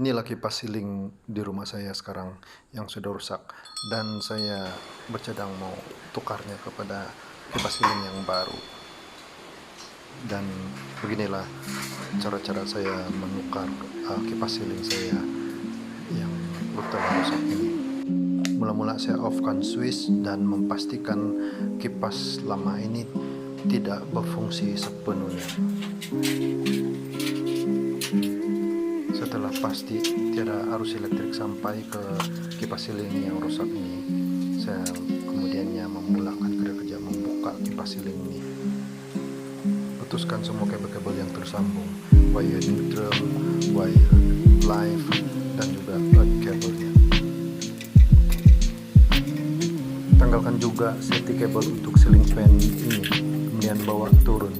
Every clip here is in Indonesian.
Inilah kipas ceiling di rumah saya sekarang yang sudah rusak, dan saya bercadang mau tukarnya kepada kipas ceiling yang baru. Dan beginilah cara-cara saya menukar kipas ceiling saya yang telah rusak ini. Mula-mula saya off-kan switch dan memastikan kipas lama ini tidak berfungsi sepenuhnya. Setelah pasti tiada arus listrik sampai ke kipas ceiling yang rusak ini, saya kemudiannya memulakan kerja membuka kipas ceiling ini. Putuskan semua kabel-kabel yang tersambung, wire neutral, wire live, dan juga earth kabelnya. Tanggalkan juga safety kabel untuk ceiling fan ini, kemudian bawa turun.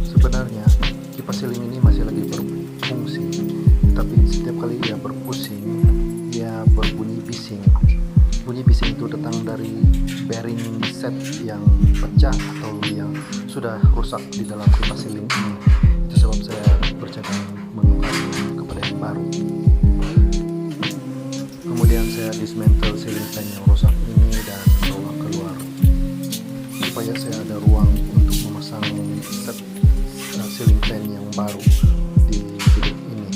Sebenarnya kipas ceiling ini masih lagi berfungsi, tapi setiap kali ia berpusing, ia berbunyi bising. Bunyi bising itu datang dari bearing set yang pecah atau yang sudah rusak di dalam kipas ceiling ini. Itu sebab saya bercadang menukarnya kepada yang baru. Kemudian saya dismantle ceiling fan yang rusak ini dan bawa keluar, supaya saya ada ruang untuk memasang set ceiling fan yang baru di bilik ini.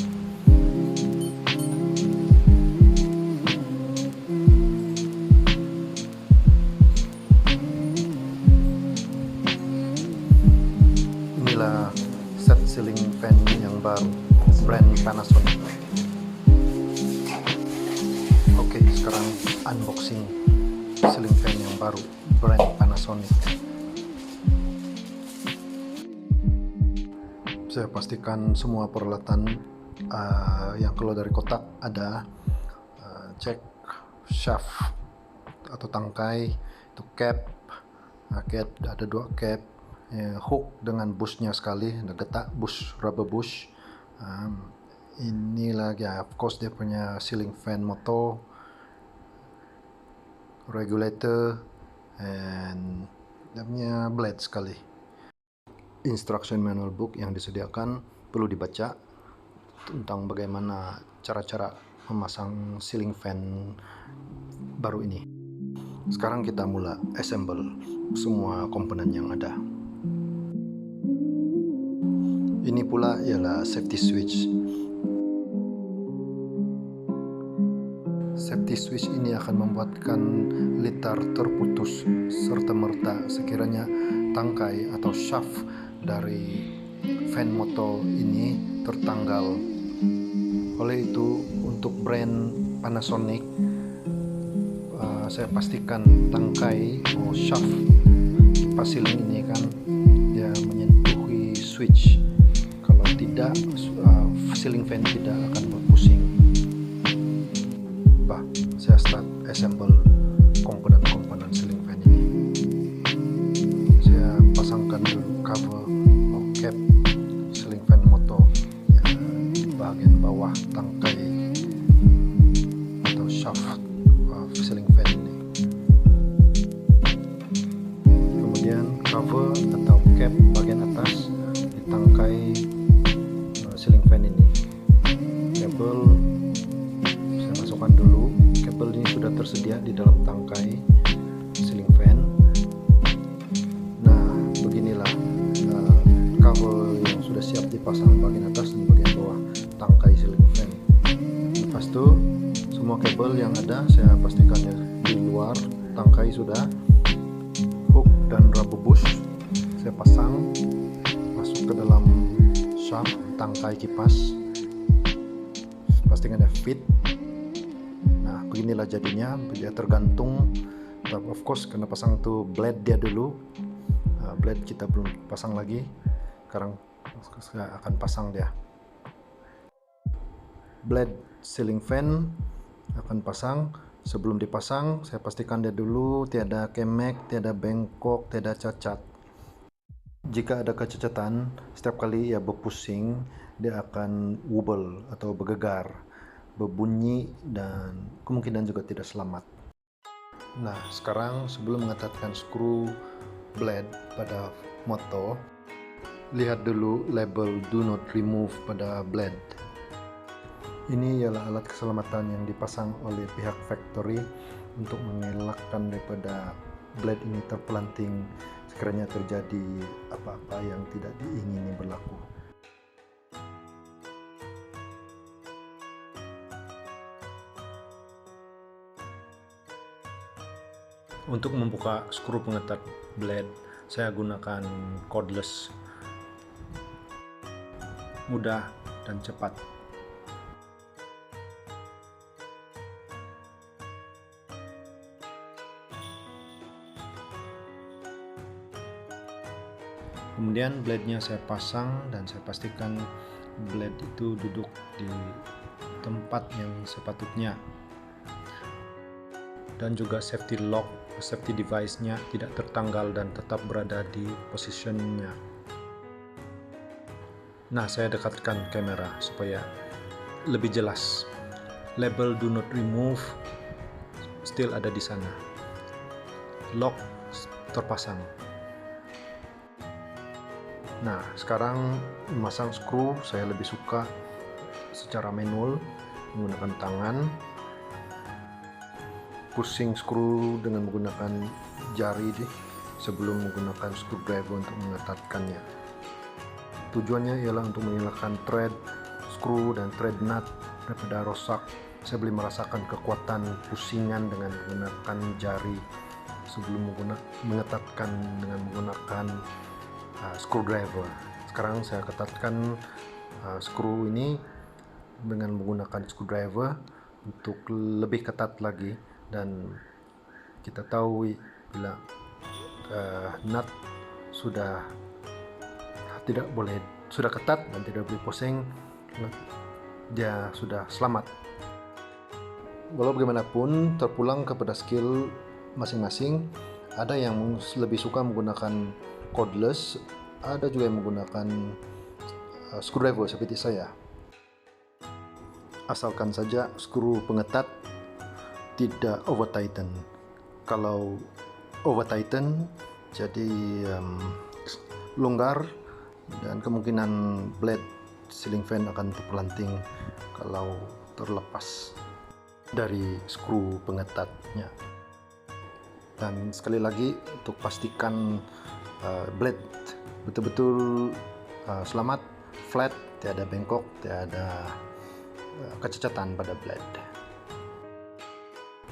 Inilah set ceiling fan yang baru, brand Panasonic. Oke, sekarang unboxing ceiling fan yang baru, brand Panasonic. Saya pastikan semua peralatan yang keluar dari kotak ada. Cek shaft atau tangkai, itu cap, ada 2 cap, hook dengan bushnya sekali, ada getak bush, rubber bush. Ini lagi of course dia punya ceiling fan motor, regulator, and dia punya blade sekali. Instruction manual book yang disediakan perlu dibaca tentang bagaimana cara-cara memasang ceiling fan baru ini. Sekarang kita mulai assemble semua komponen yang ada. Ini pula ialah safety switch. Safety switch ini akan membuatkan litar terputus serta merta sekiranya tangkai atau shaft dari fan motor ini tertanggal. Oleh itu, untuk brand Panasonic, saya pastikan tangkai atau shaft kipas ceiling ini kan dia menyentuhi switch. Kalau tidak, ceiling fan tidak akan berpusing. Saya start assemble komponen-komponen ceiling fan ini. Saya pasangkan dulu cover atau cap ceiling fan motor di bagian bawah tangkai atau shaft ceiling fan ini. Kemudian cover atau cap bagian atas di tangkai ceiling fan ini. Kabel saya masukkan dulu. Kabel ini sudah tersedia di dalam tangkai ceiling fan. Nah, beginilah kabel yang sudah siap dipasang bagian atas dan bagian bawah tangkai ceiling fan. Lepas itu semua kabel yang ada saya pastikan ya di luar tangkai sudah. Hook dan rubber bush saya pasang masuk ke dalam shaft tangkai kipas. Pastikan ya fit. Nah, beginilah jadinya. Dia tergantung, of course kena pasang tuh blade dia dulu. Blade kita belum pasang lagi. Sekarang saya akan pasang dia. Blade ceiling fan akan pasang. Sebelum dipasang, saya pastikan dia dulu tiada kemek, tiada bengkok, tiada cacat. Jika ada kecacatan, setiap kali ia berpusing, dia akan wobble atau bergegar, berbunyi, dan kemungkinan juga tidak selamat. Nah, sekarang sebelum mengetatkan skru blade pada motor, lihat dulu label do not remove pada blade. Ini ialah alat keselamatan yang dipasang oleh pihak factory untuk mengelakkan daripada blade ini terpelanting sekiranya terjadi apa-apa yang tidak diingini berlaku. Untuk membuka skru pengetat blade, saya gunakan cordless, mudah dan cepat. Kemudian blade-nya saya pasang dan saya pastikan blade itu duduk di tempat yang sepatutnya. Dan juga safety lock, safety device-nya tidak tertanggal dan tetap berada di positionnya. Nah, saya dekatkan kamera supaya lebih jelas. Label do not remove still ada di sana. Lock terpasang. Nah, sekarang memasang skru saya lebih suka secara manual menggunakan tangan. Pusing skru dengan menggunakan jari sebelum menggunakan screwdriver untuk mengetatkannya. Tujuannya ialah untuk menghilangkan thread, skru dan thread nut daripada rosak. Saya boleh merasakan kekuatan pusingan dengan menggunakan jari sebelum mengetatkan dengan menggunakan screwdriver. Sekarang saya ketatkan skru ini dengan menggunakan screwdriver untuk lebih ketat lagi, dan kita tahu bila nut sudah ketat dan tidak boleh pusing, dia sudah selamat. Walau bagaimanapun, terpulang kepada skill masing-masing. Ada yang lebih suka menggunakan cordless, ada juga yang menggunakan screwdriver seperti saya. Asalkan saja skru pengetat tidak over tighten. Kalau over tighten jadi longgar dan kemungkinan blade ceiling fan akan terpelanting kalau terlepas dari skru pengetatnya. Dan sekali lagi, untuk pastikan blade betul-betul selamat, flat, tiada bengkok, tiada kecacatan pada blade.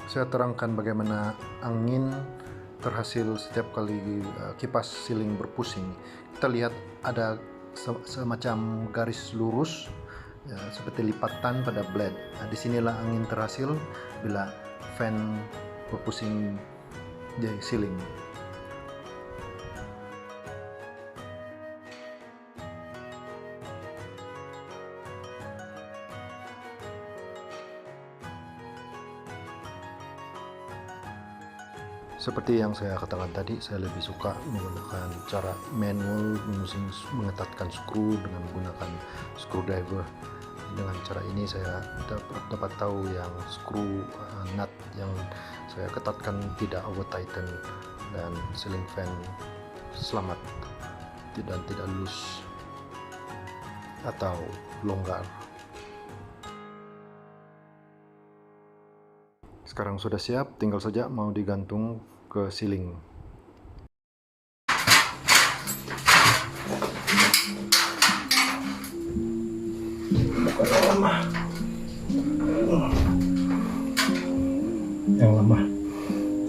Saya terangkan bagaimana angin terhasil setiap kali kipas ceiling berpusing. Kita lihat ada semacam garis lurus ya, seperti lipatan pada blade. Nah, disinilah angin terhasil bila fan berpusing di ceiling. Seperti yang saya katakan tadi, saya lebih suka menggunakan cara manual mengetatkan skru dengan menggunakan screwdriver. Dengan cara ini saya dapat tahu yang skru nut yang saya ketatkan tidak over tighten dan ceiling fan selamat, tidak loose atau longgar. Sekarang sudah siap, tinggal saja mau digantung ke ceiling. Yang lama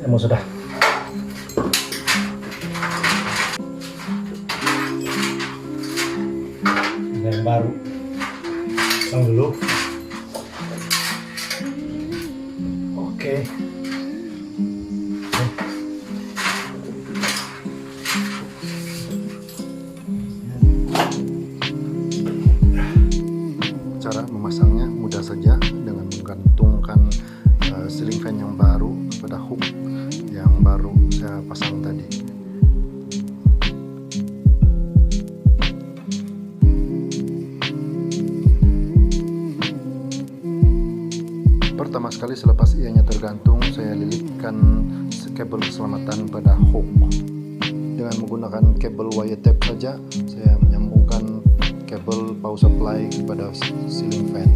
emang sudah. Yang baru pasang dulu. Oke. Cara memasangnya mudah saja dengan menggantungkan ceiling fan yang baru pada hook yang baru saya pasang tadi. Pertama sekali selepas ianya tergantung, saya lilitkan kabel keselamatan pada hook. Dengan menggunakan kabel wire tape saja, saya menyambungkan kabel power supply kepada ceiling fan.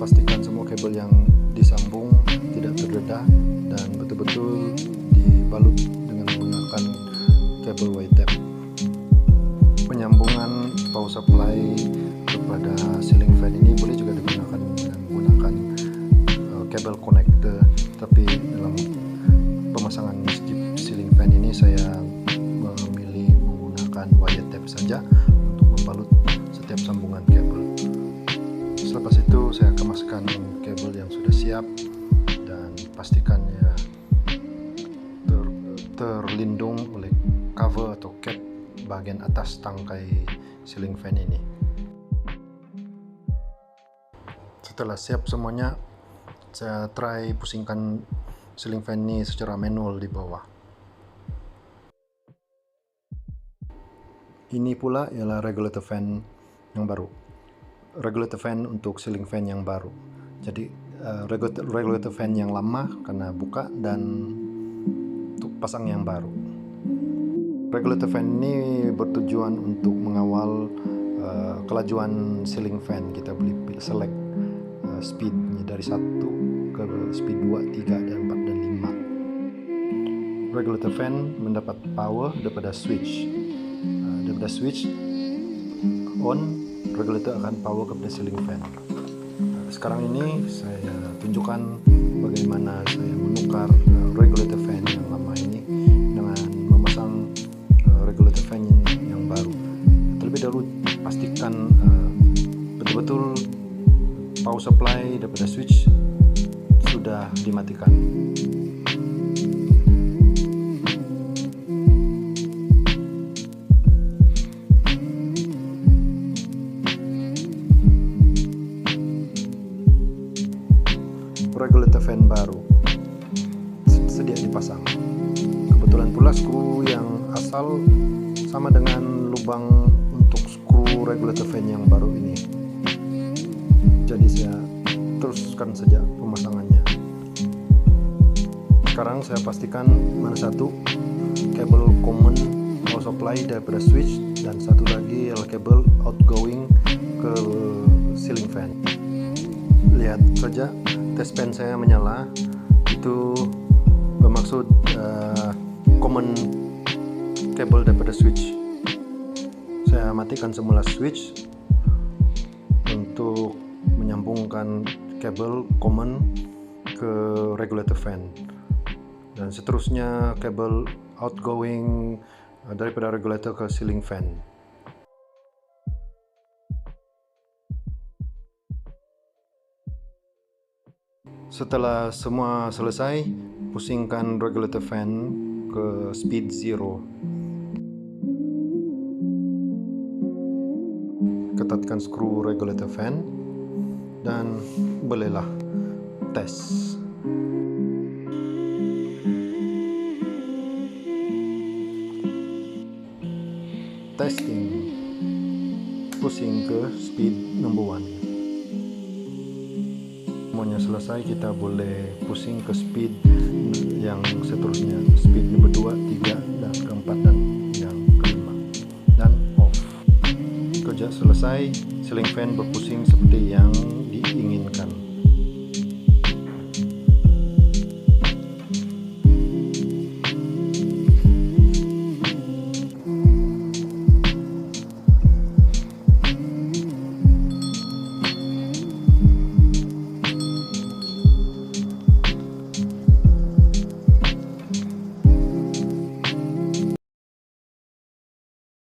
pastikan semua kabel yang disambung tidak terdedah dan betul-betul dibalut dengan menggunakan kabel white tape. Penyambungan power supply kepada ceiling fan ini boleh juga digunakan dengan menggunakan kabel connector, tapi dalam pemasangan ceiling fan ini saya memilih menggunakan wire tape saja untuk membalut setiap sambungan kabel. Selepas itu saya kemaskan kabel yang sudah siap dan pastikannya terlindung oleh cover atau cap bagian atas tangkai ceiling fan ini. Setelah siap semuanya, saya try pusingkan ceiling fan ini secara manual di bawah. Ini pula ialah regulator fan yang baru. Regulator fan untuk ceiling fan yang baru. Jadi regulator fan yang lama kena buka dan untuk pasang yang baru. Regulator fan ini bertujuan untuk mengawal kelajuan ceiling fan. Kita boleh select speednya dari 1 ke speed 2, 3, dan 4, dan 5. Regulator fan mendapat power daripada switch. Daripada switch on, regulator akan power kepada ceiling fan. Sekarang ini saya tunjukkan bagaimana saya menukar regulator fan yang lama ini dengan memasang regulator fan yang baru. Terlebih dahulu pastikan betul-betul power supply daripada switch sudah dimatikan. Regulator fan baru sedia dipasang. Kebetulan pula skru yang asal sama dengan lubang untuk skru regulator fan yang baru ini. Jadi saya teruskan saja pemasangannya. Sekarang saya pastikan mana satu kabel common power supply daripada switch dan satu lagi adalah kabel outgoing ke ceiling fan. Lihat saja test pen saya menyala, itu bermaksud common kabel daripada switch. Saya matikan semula switch untuk menyambungkan kabel common ke regulator fan, dan seterusnya kabel outgoing daripada regulator ke ceiling fan. Setelah semua selesai, pusingkan regulator fan ke speed 0. Ketatkan skru regulator fan dan bolehlah tes. Testing. Pusing ke speed number 1. Semuanya selesai, kita boleh pusing ke speed yang seterusnya, speed number 2, 3, dan keempat, dan yang kelima, dan off. Kerja selesai, ceiling fan berpusing seperti yang diinginkan.